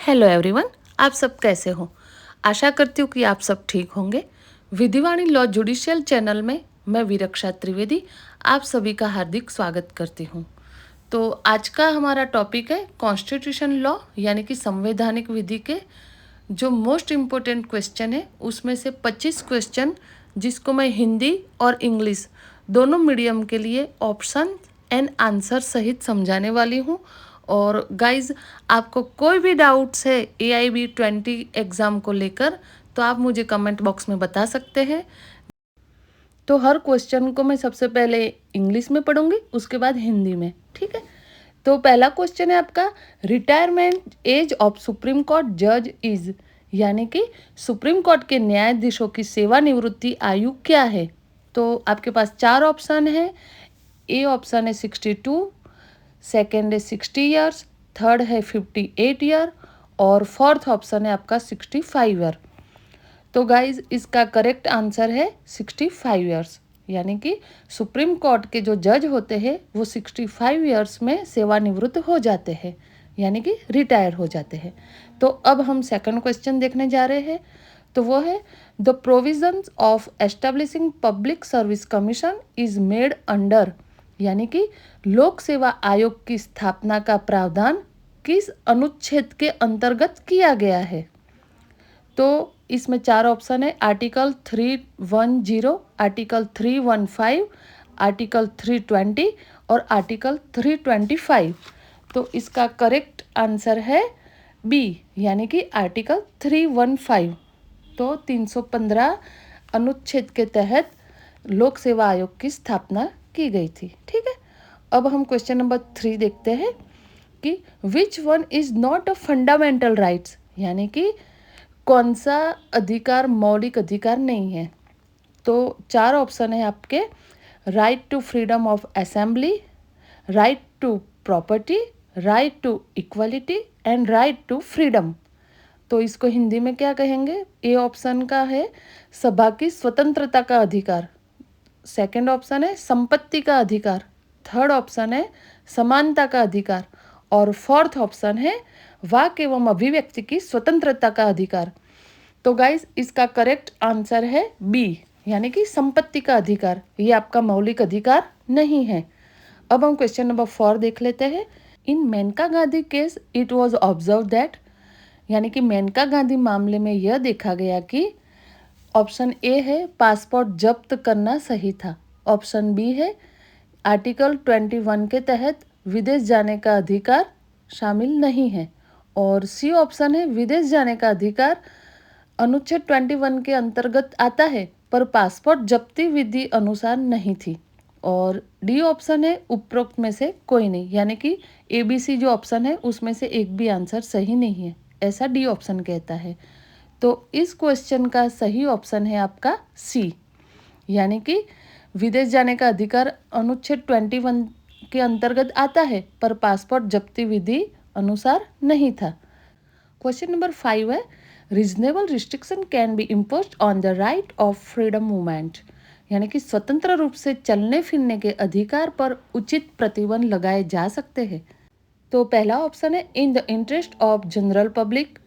Hello everyone, आप सब कैसे हो। आशा करती हूँ कि आप सब ठीक होंगे। विधिवाणी लॉ जुडिशियल चैनल में मैं वीरक्षा त्रिवेदी आप सभी का हार्दिक स्वागत करती हूँ। तो आज का हमारा टॉपिक है कॉन्स्टिट्यूशन लॉ यानी कि संवैधानिक विधि के जो मोस्ट इम्पोर्टेंट क्वेश्चन है उसमें से 25 क्वेश्चन जिसको मैं हिंदी और इंग्लिश दोनों मीडियम के लिए ऑप्शन एंड आंसर सहित समझाने वाली हूँ। और गाइज, आपको कोई भी डाउट्स है AIB 20 एग्ज़ाम को लेकर तो आप मुझे कमेंट बॉक्स में बता सकते हैं। तो हर क्वेश्चन को मैं सबसे पहले इंग्लिश में पढ़ूंगी, उसके बाद हिंदी में, ठीक है। तो पहला क्वेश्चन है आपका, retirement age of supreme court जज इज, यानी कि सुप्रीम कोर्ट के न्यायाधीशों की सेवानिवृत्ति आयु क्या है। तो आपके पास 4 ऑप्शन है। ए ऑप्शन है 62, सेकेंड है 60 ईयर्स, थर्ड है 58 ईयर और फोर्थ ऑप्शन है आपका 65 ईयर। तो गाइज, इसका करेक्ट आंसर है 65 ईयर्स, यानी कि सुप्रीम कोर्ट के जो जज होते हैं वो 65 ईयर्स में सेवानिवृत्त हो जाते हैं, यानी कि रिटायर हो जाते हैं। तो अब हम सेकंड क्वेश्चन देखने जा रहे हैं। तो वो है, the provisions of establishing public service commission is made under, यानी कि लोक सेवा आयोग की स्थापना का प्रावधान किस अनुच्छेद के अंतर्गत किया गया है। तो इसमें 4 ऑप्शन है, आर्टिकल 310, आर्टिकल 315, आर्टिकल 320 और आर्टिकल 325। तो इसका करेक्ट आंसर है बी, यानी कि आर्टिकल 315। तो 315 अनुच्छेद के तहत लोक सेवा आयोग की स्थापना की गई थी, ठीक है। अब हम क्वेश्चन नंबर 3 देखते हैं कि which one is not a fundamental rights, यानी कि कौन सा अधिकार मौलिक अधिकार नहीं है। तो 4 ऑप्शन है आपके, right to freedom of assembly, right to property, right to equality and right to freedom. तो इसको हिंदी में क्या कहेंगे। ए ऑप्शन का है सभा की स्वतंत्रता का अधिकार, सेकंड ऑप्शन है संपत्ति का अधिकार, थर्ड ऑप्शन है समानता का अधिकार और फोर्थ ऑप्शन है वाक एवं अभिव्यक्ति की स्वतंत्रता का अधिकार। तो गाइस, इसका करेक्ट आंसर है बी, यानी कि संपत्ति का अधिकार। ये आपका मौलिक अधिकार नहीं है। अब हम क्वेश्चन नंबर 4 देख लेते हैं। In Maneka Gandhi case it was observe that, यानी कि मेनका गांधी मामले में यह देखा गया कि ऑप्शन ए है पासपोर्ट जब्त करना सही था, ऑप्शन बी है आर्टिकल 21 के तहत विदेश जाने का अधिकार शामिल नहीं है और सी ऑप्शन है विदेश जाने का अधिकार अनुच्छेद 21 के अंतर्गत आता है पर पासपोर्ट जब्ती विधि अनुसार नहीं थी और डी ऑप्शन है उपरोक्त में से कोई नहीं, यानी कि ABC जो ऑप्शन है उसमें से एक भी आंसर सही नहीं है, ऐसा डी ऑप्शन कहता है। तो इस क्वेश्चन का सही ऑप्शन है आपका सी, यानी कि विदेश जाने का अधिकार अनुच्छेद 21 के अंतर्गत आता है पर पासपोर्ट जब्ती विधि अनुसार नहीं था। क्वेश्चन नंबर 5 है, reasonable restriction can be imposed on the right of freedom movement, यानी कि स्वतंत्र रूप से चलने फिरने के अधिकार पर उचित प्रतिबंध लगाए जा सकते हैं। तो पहला ऑप्शन है in the interest of general public,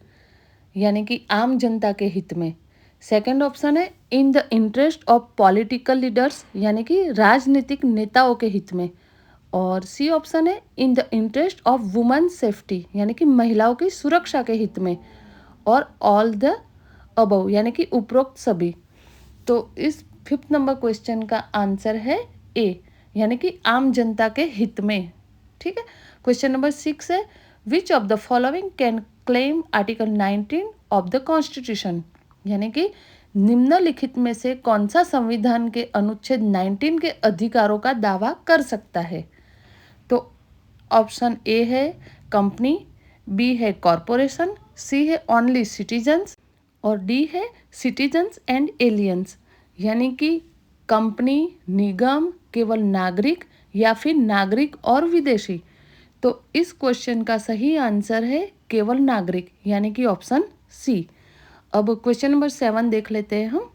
यानी कि आम जनता के हित में। सेकंड ऑप्शन है in the interest of political leaders, यानी कि राजनीतिक नेताओं के हित में। और सी ऑप्शन है in the interest of women safety, यानी कि महिलाओं की सुरक्षा के हित में। और ऑल द अबव, यानी कि उपरोक्त सभी। तो इस 5th नंबर क्वेश्चन का आंसर है ए, यानी कि आम जनता के हित में, ठीक है। क्वेश्चन नंबर 6 है, which of the following can claim article 19 of the constitution, यानी कि निम्नलिखित में से कौन सा संविधान के अनुच्छेद 19 के अधिकारों का दावा कर सकता है। तो ऑप्शन ए है कंपनी, बी है कॉरपोरेशन, सी है ओनली सिटीजन्स और डी है सिटीजन्स एंड एलियंस, यानी कि कंपनी, निगम, केवल नागरिक या फिर नागरिक और विदेशी। तो इस क्वेश्चन का सही आंसर है केवल नागरिक, यानी कि ऑप्शन सी। अब क्वेश्चन नंबर 7 देख लेते हैं हम।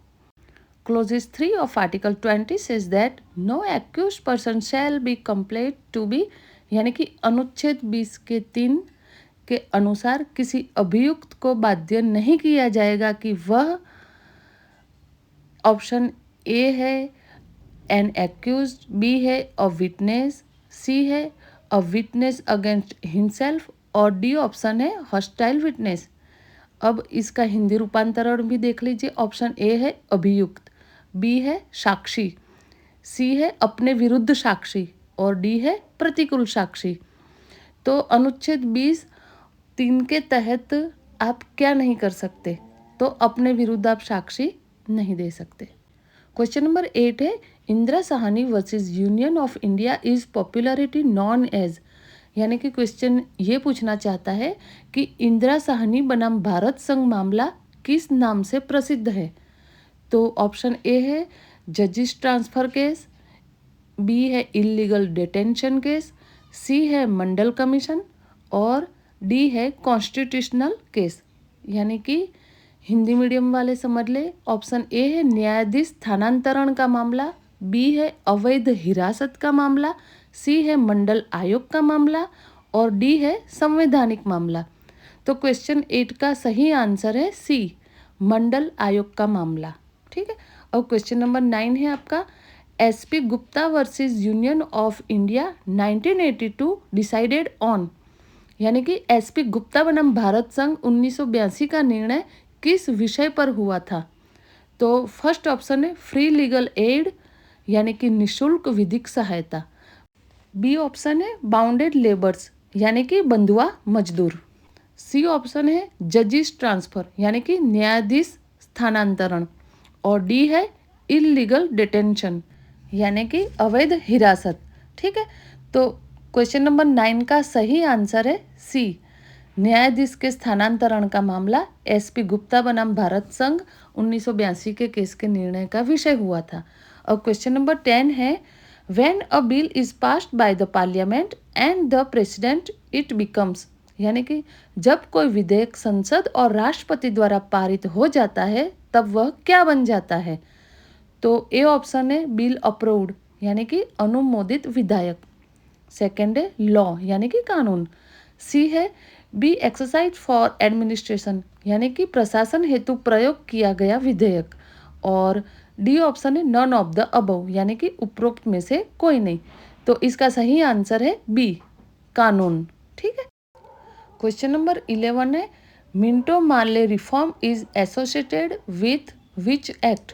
Clauses 3 of article 20 says that no accused person shall be complaint to be, यानी कि अनुच्छेद 20 के 3 के अनुसार किसी अभियुक्त को बाध्य नहीं किया जाएगा कि वह, ऑप्शन ए है एन एक्यूज्ड, बी है अ विटनेस, सी है अ विटनेस अगेंस्ट हिमसेल्फ और डी ऑप्शन है हॉस्टाइल विटनेस। अब इसका हिंदी रूपांतरण भी देख लीजिए। ऑप्शन ए है अभियुक्त, बी है साक्षी, सी है अपने विरुद्ध साक्षी और डी है प्रतिकूल साक्षी। तो अनुच्छेद 20(3) के तहत आप क्या नहीं कर सकते? तो अपने विरुद्ध आप साक्षी नहीं दे सकते। क्वेश्चन नंबर 8 है Indira Sahni versus union of India is popularity known as, यानी कि क्वेश्चन ये पूछना चाहता है कि इंदिरा साहनी बनाम भारत संघ मामला किस नाम से प्रसिद्ध है? तो ऑप्शन ए है जजिस ट्रांसफर केस, बी है इलीगल डिटेंशन केस, सी है मंडल कमीशन और डी है कॉन्स्टिट्यूशनल केस। यानी कि हिंदी मीडियम वाले समझ ले। ऑप्शन ए है न्यायाधीश स्थानांतरण का मामला, बी है अवैध हिरासत का मामला, सी है मंडल आयोग का मामला और डी है संवैधानिक मामला। तो क्वेश्चन 8 का सही आंसर है सी, मंडल आयोग का मामला। ठीक है। और क्वेश्चन नंबर 9 है आपका SP Gupta versus union of India 1982 decided on, यानी कि एसपी गुप्ता बनाम भारत संघ 1982 का निर्णय किस विषय पर हुआ था? तो फर्स्ट ऑप्शन है फ्री लीगल एड, यानी कि निशुल्क विधिक सहायता, बी ऑप्शन है बाउंडेड लेबर्स, यानी कि बंधुआ मजदूर, सी ऑप्शन है जजिस ट्रांसफर, यानी कि न्यायाधीश स्थानांतरण और डी है इलीगल डिटेंशन, यानी कि अवैध हिरासत। ठीक है। तो क्वेश्चन नंबर 9 का सही आंसर है सी, न्यायाधीश के स्थानांतरण का मामला एसपी गुप्ता बनाम भारत संघ 1982 के केस के निर्णय का विषय हुआ था। और क्वेश्चन नंबर 10 है when a bill is passed by the parliament and the president it becomes, यानी कि जब कोई विधेयक संसद और राष्ट्रपति द्वारा पारित हो जाता है तब वह क्या बन जाता है? तो ए ऑप्शन है बिल अप्रूव्ड, यानी कि अनुमोदित विधायक, सेकेंड है लॉ, यानी कि कानून, सी है बी एक्सरसाइज फॉर एडमिनिस्ट्रेशन, यानी कि प्रशासन हेतु प्रयोग किया गया विधेयक और डी ऑप्शन है नन ऑफ द अबव, यानी कि उपरोक्त में से कोई नहीं। तो इसका सही आंसर है बी, कानून। ठीक है। क्वेश्चन नंबर 11 है Minto Marley reform is associated with which act,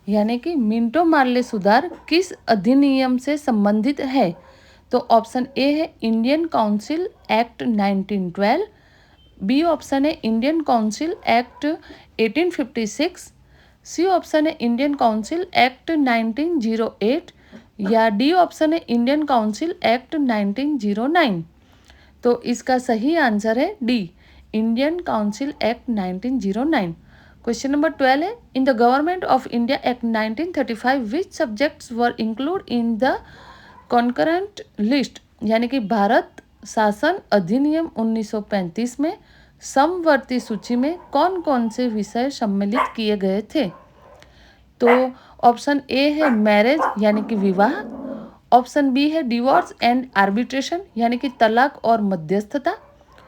यानी कि मिंटो मार्ले सुधार किस अधिनियम से संबंधित है? तो ऑप्शन ए है Indian Council Act 1912, B option है Indian Council Act 1856, C option है इंडियन काउंसिल एक्ट 1908 या डी ऑप्शन है इंडियन काउंसिल एक्ट 1909। तो इसका सही आंसर है D, Indian Council Act 1909। Question number 12 है in the Government of India Act 1935 which subjects were include in the concurrent list, यानी कि भारत शासन अधिनियम 1935 में समवर्ती सूची में कौन कौन से विषय सम्मिलित किए गए थे? तो ऑप्शन ए है मैरिज, यानी कि विवाह, ऑप्शन बी है डिवोर्स एंड आर्बिट्रेशन, यानी कि तलाक और मध्यस्थता,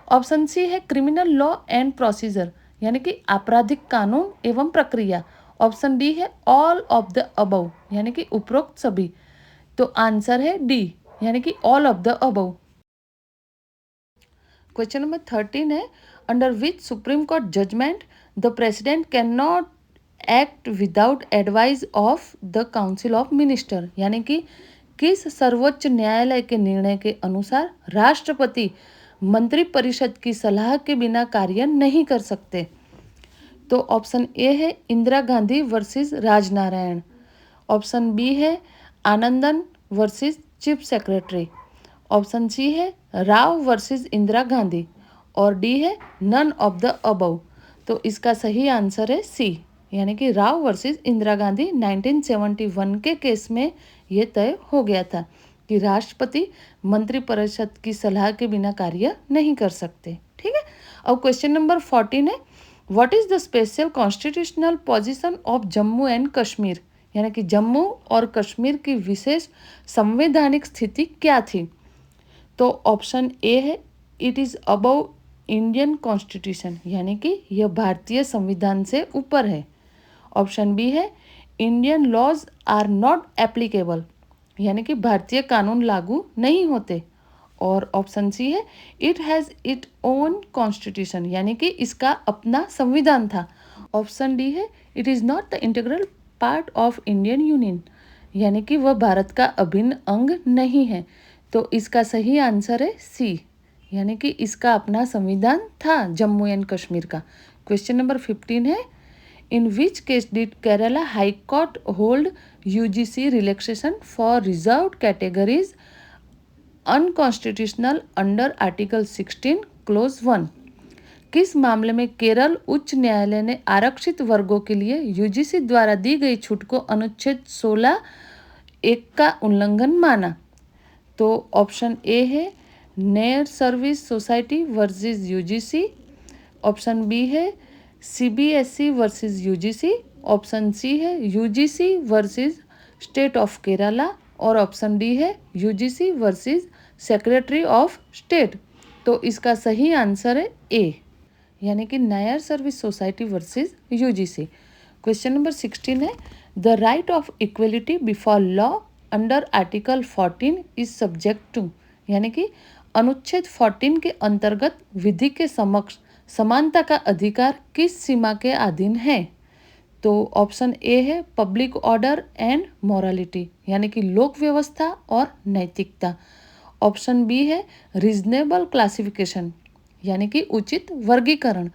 ऑप्शन सी है क्रिमिनल लॉ एंड प्रोसीजर, यानी कि आपराधिक कानून एवं प्रक्रिया, ऑप्शन डी है ऑल ऑफ द अबव, यानी कि उपरोक्त सभी। तो आंसर है डी, यानी कि all of the above. Question number 13 है under which Supreme Court judgement the President can not act without advice of the council of minister, यानी कि किस सर्वोच्च न्यायालय के निर्णय के अनुसार राष्ट्रपति मंत्रिपरिषद की सलाह के बिना कार्य नहीं कर सकते? तो ऑप्शन ए है Indira Gandhi versus Rajnarayan, option B है Anandan versus chief secretary, option C है राव वर्सेस इंदिरा गांधी और डी है नन ऑफ द अबव। तो इसका सही आंसर है सी, यानी कि राव वर्सेस इंदिरा गांधी 1971 के केस में ये तय हो गया था कि राष्ट्रपति मंत्रिपरिषद की सलाह के बिना कार्य नहीं कर सकते। ठीक है। अब क्वेश्चन नंबर 14 है what is the special constitutional position of Jammu and Kashmir, यानी कि जम्मू और कश्मीर की विशेष संवैधानिक स्थिति क्या थी? तो ऑप्शन ए है it is above Indian constitution, यानी कि यह भारतीय संविधान से ऊपर है। ऑप्शन बी है Indian laws are not applicable, यानी कि भारतीय कानून लागू नहीं होते। और ऑप्शन सी है it has it own constitution, यानी कि इसका अपना संविधान था। ऑप्शन डी है it is not the integral part of Indian union, यानी कि वह भारत का अभिन्न अंग नहीं है। तो इसका सही आंसर है सी, यानी कि इसका अपना संविधान था जम्मू एंड कश्मीर का। क्वेश्चन नंबर 15 है in which case did Kerala high court hold UGC relaxation for reserve categories unconstitutional under article 16 clause 1। किस मामले में केरल उच्च न्यायालय ने आरक्षित वर्गों के लिए यूजीसी द्वारा दी गई छूट को अनुच्छेद 16(1) का उल्लंघन माना? तो ऑप्शन ए है Nair service society versus UGC, option B है CBSE versus UGC, option C है UGC versus state of Kerala, और ऑप्शन डी है UGC versus secretary of state. तो इसका सही आंसर है ए, यानी कि Nair service society versus UGC. Question number 16 है the right of equality before law under article 14 is subject to, यानी कि अनुच्छेद 14 के अंतर्गत विधि के समक्ष समानता का अधिकार किस सीमा के अधीन है? तो ऑप्शन ए है पब्लिक ऑर्डर एंड मॉरलिटी, यानी कि लोक व्यवस्था और नैतिकता। ऑप्शन बी है रीजनेबल क्लासिफिकेशन, यानी कि उचित वर्गीकरण।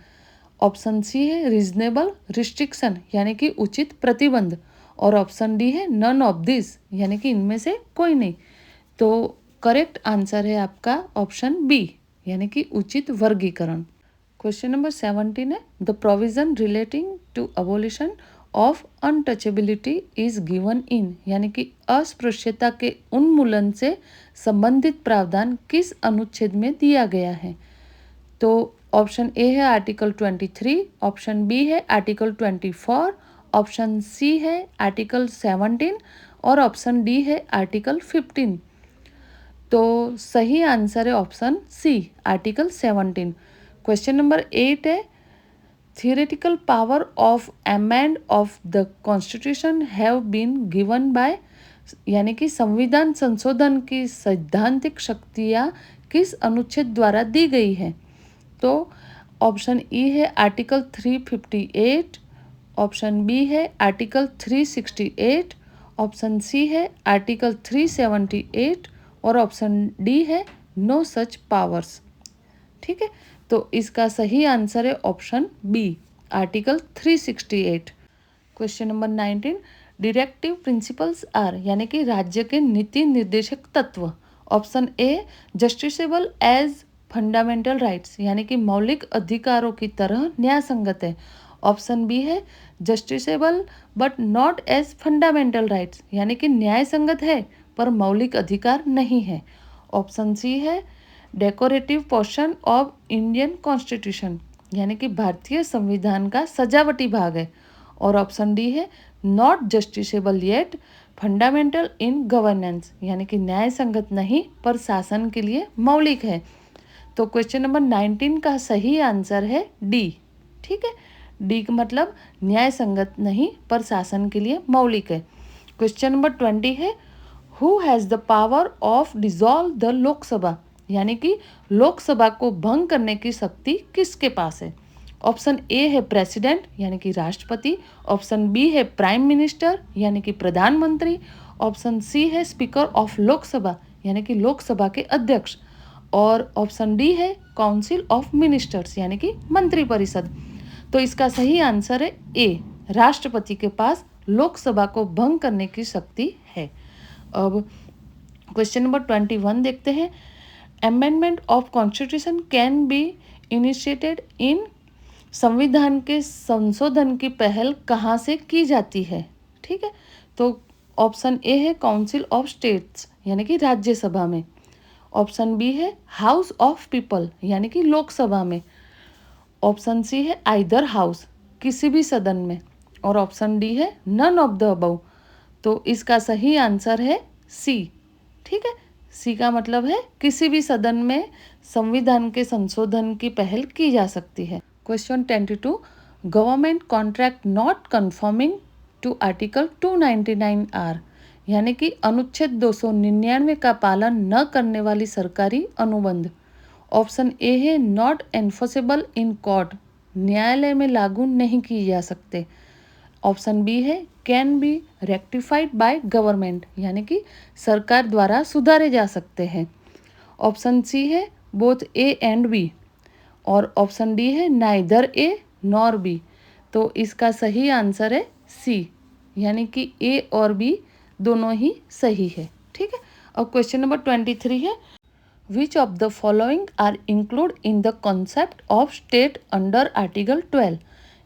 ऑप्शन सी है रीजनेबल रिस्ट्रिक्शन, यानी कि उचित प्रतिबंध। और ऑप्शन डी है नन ऑफ दिस, यानी कि इनमें से कोई नहीं। तो करेक्ट आंसर है आपका ऑप्शन बी, यानी कि उचित वर्गीकरण। क्वेश्चन नंबर 17 है the provision relating to abolition of untouchability is given in, यानी कि अस्पृश्यता के उन्मूलन से संबंधित प्रावधान किस अनुच्छेद में दिया गया है? तो ऑप्शन ए है आर्टिकल 23, ऑप्शन बी है आर्टिकल 24, ऑप्शन सी है आर्टिकल 17 और ऑप्शन डी है आर्टिकल 15। तो सही आंसर है option C, article 17। Question number 8 है theoretical power of amend of the constitution have been given by, यानी कि संविधान संशोधन की सैद्धांतिक शक्तियाँ किस अनुच्छेद द्वारा दी गई है? तो ऑप्शन ई है आर्टिकल 358, ऑप्शन बी है आर्टिकल 368, ऑप्शन सी है आर्टिकल 378 और ऑप्शन डी है नो सच पावर्स। ठीक है, तो इसका सही आंसर है option B, article 368। Question number 19 directive principles are, यानी कि राज्य के नीति निर्देशक तत्व। Option A justiceable as fundamental rights, यानी कि मौलिक अधिकारों की तरह न्यायसंगत है। ऑप्शन बी है justiceable but not as fundamental rights, यानी कि न्यायसंगत है पर मौलिक अधिकार नहीं है। ऑप्शन सी है decorative portion of Indian constitution, यानी कि भारतीय संविधान का सजावटी भाग है। और ऑप्शन डी है not justiciable yet fundamental in governance, यानी कि न्याय संगत नहीं पर शासन के लिए मौलिक है। तो क्वेश्चन नंबर 19 का सही आंसर है डी। ठीक है, डी का मतलब न्याय संगत नहीं पर शासन के लिए मौलिक है। क्वेश्चन नंबर 20 है who has the power of dissolve the Lok Sabha, यानी कि लोकसभा को भंग करने की शक्ति किसके पास है? ऑप्शन ए है प्रेसिडेंट, यानी कि राष्ट्रपति, ऑप्शन बी है प्राइम मिनिस्टर, यानी कि प्रधानमंत्री, ऑप्शन सी है स्पीकर ऑफ लोकसभा, यानी कि लोकसभा के अध्यक्ष, और ऑप्शन डी है काउंसिल ऑफ मिनिस्टर्स, यानी कि मंत्रिपरिषद। तो इसका सही आंसर है ए, राष्ट्रपति के पास लोकसभा को भंग करने की शक्ति है। अब क्वेश्चन नंबर 21 देखते हैं amendment of constitution can be initiated in, संविधान के संशोधन की पहल कहाँ से की जाती है? ठीक है, तो ऑप्शन ए है काउंसिल ऑफ स्टेट्स, यानी कि राज्यसभा में, ऑप्शन बी है हाउस ऑफ पीपल, यानी कि लोकसभा में, ऑप्शन सी है आइदर हाउस, किसी भी सदन में, और ऑप्शन डी है नन ऑफ द अबव। तो इसका सही आंसर है सी। ठीक है, सी का मतलब है किसी भी सदन में संविधान के संशोधन की पहल की जा सकती है। Question 22, government contract not conforming to article 299 are, यानी कि अनुच्छेद 299 का पालन न करने वाली सरकारी अनुबंध। ऑप्शन ए है नॉट एन्फोर्सेबल इन कोर्ट, न्यायालय में लागू नहीं किए जा सकते। ऑप्शन बी है can be rectified by government, यानी कि सरकार द्वारा सुधारे जा सकते हैं। ऑप्शन सी है बोथ ए एंड बी, और ऑप्शन डी है नाइदर ए नॉर बी। तो इसका सही आंसर है सी, यानी कि ए और बी दोनों ही सही है। ठीक है। और क्वेश्चन नंबर 23 है which of the following are include in the concept of state under article 12,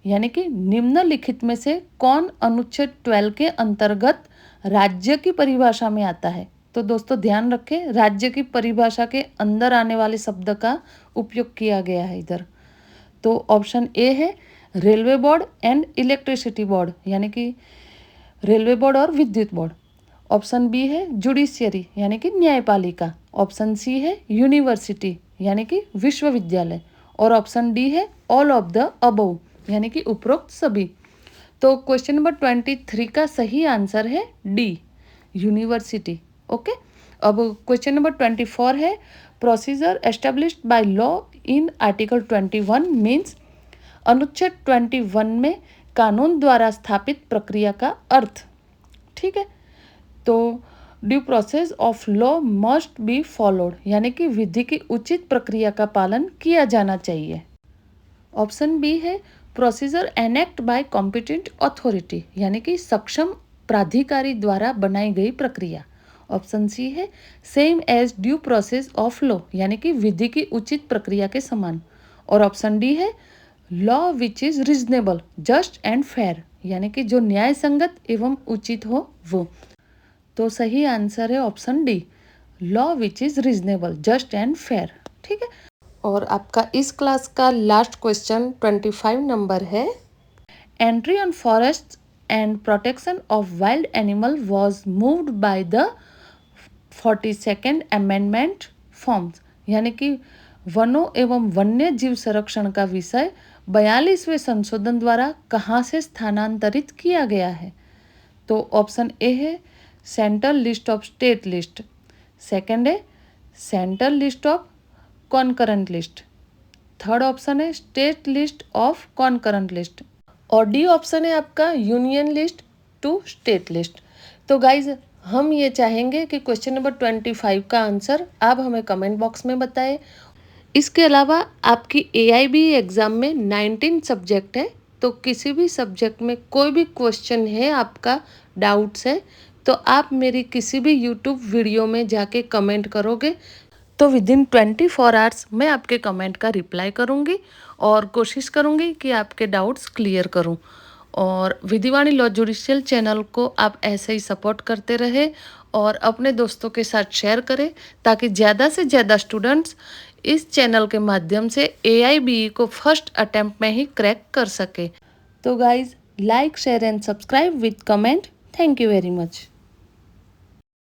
यानी कि निम्नलिखित में से कौन अनुच्छेद 12 के अंतर्गत राज्य की परिभाषा में आता है। तो दोस्तों ध्यान रखें, राज्य की परिभाषा के अंदर आने वाले शब्द का उपयोग किया गया है इधर। तो ऑप्शन ए है railway board and electricity board, यानी कि रेलवे बोर्ड और विद्युत बोर्ड। ऑप्शन बी है जुडिशियरी, यानी कि न्यायपालिका। ऑप्शन सी है यूनिवर्सिटी, यानी कि विश्वविद्यालय। और ऑप्शन डी है ऑल ऑफ द अबव, यानी कि उपरोक्त सभी। तो क्वेश्चन नंबर 23 का सही आंसर है डी, यूनिवर्सिटी। ओके। अब क्वेश्चन नंबर 24 है procedure established by law in article 21 means, अनुच्छेद 21 में कानून द्वारा स्थापित प्रक्रिया का अर्थ। ठीक है। तो due process of law must be followed, यानी कि विधि की उचित प्रक्रिया का पालन किया जाना चाहिए। ऑप्शन बी है procedure enact bye competent authority, यानी कि सक्षम प्राधिकारी द्वारा बनाई गई प्रक्रिया। ऑप्शन सी है same as due process of law, यानी कि विधि की उचित प्रक्रिया के समान। और ऑप्शन डी है law which is reasonable just and fair, यानी कि जो न्याय संगत एवं उचित हो वो। तो सही आंसर है option D, law which is reasonable just and fair. ठीक है। और आपका इस क्लास का लास्ट क्वेश्चन 25 नंबर है entry on forest and protection of wild animal was moved by the 42nd amendment forms, यानी कि वनों एवं वन्य जीव संरक्षण का विषय 42वें संशोधन द्वारा कहाँ से स्थानांतरित किया गया है। तो ऑप्शन ए है central list of state list, second है central list of concurrent list, third option है state list of concurrent list, और डी ऑप्शन है आपका union list to state list. तो गाइज हम ये चाहेंगे कि क्वेश्चन नंबर 25 का आंसर आप हमें कमेंट बॉक्स में बताएं। इसके अलावा आपकी AIB एग्ज़ाम में 19 सब्जेक्ट है, तो किसी भी सब्जेक्ट में कोई भी क्वेश्चन है आपका डाउट्स है तो आप मेरी किसी भी यूट्यूब वीडियो में जाके कमेंट करोगे तो विदिन 24 आवर्स मैं आपके कमेंट का रिप्लाई करूँगी और कोशिश करूँगी कि आपके डाउट्स क्लियर करूँ। और विधिवाणी लॉ जुडिशियल चैनल को आप ऐसे ही सपोर्ट करते रहे और अपने दोस्तों के साथ शेयर करें ताकि ज़्यादा से ज़्यादा स्टूडेंट्स इस चैनल के माध्यम से AIBE को फर्स्ट अटेम्प्ट में ही क्रैक कर सके। तो guys like share and subscribe with comment. Thank you very much.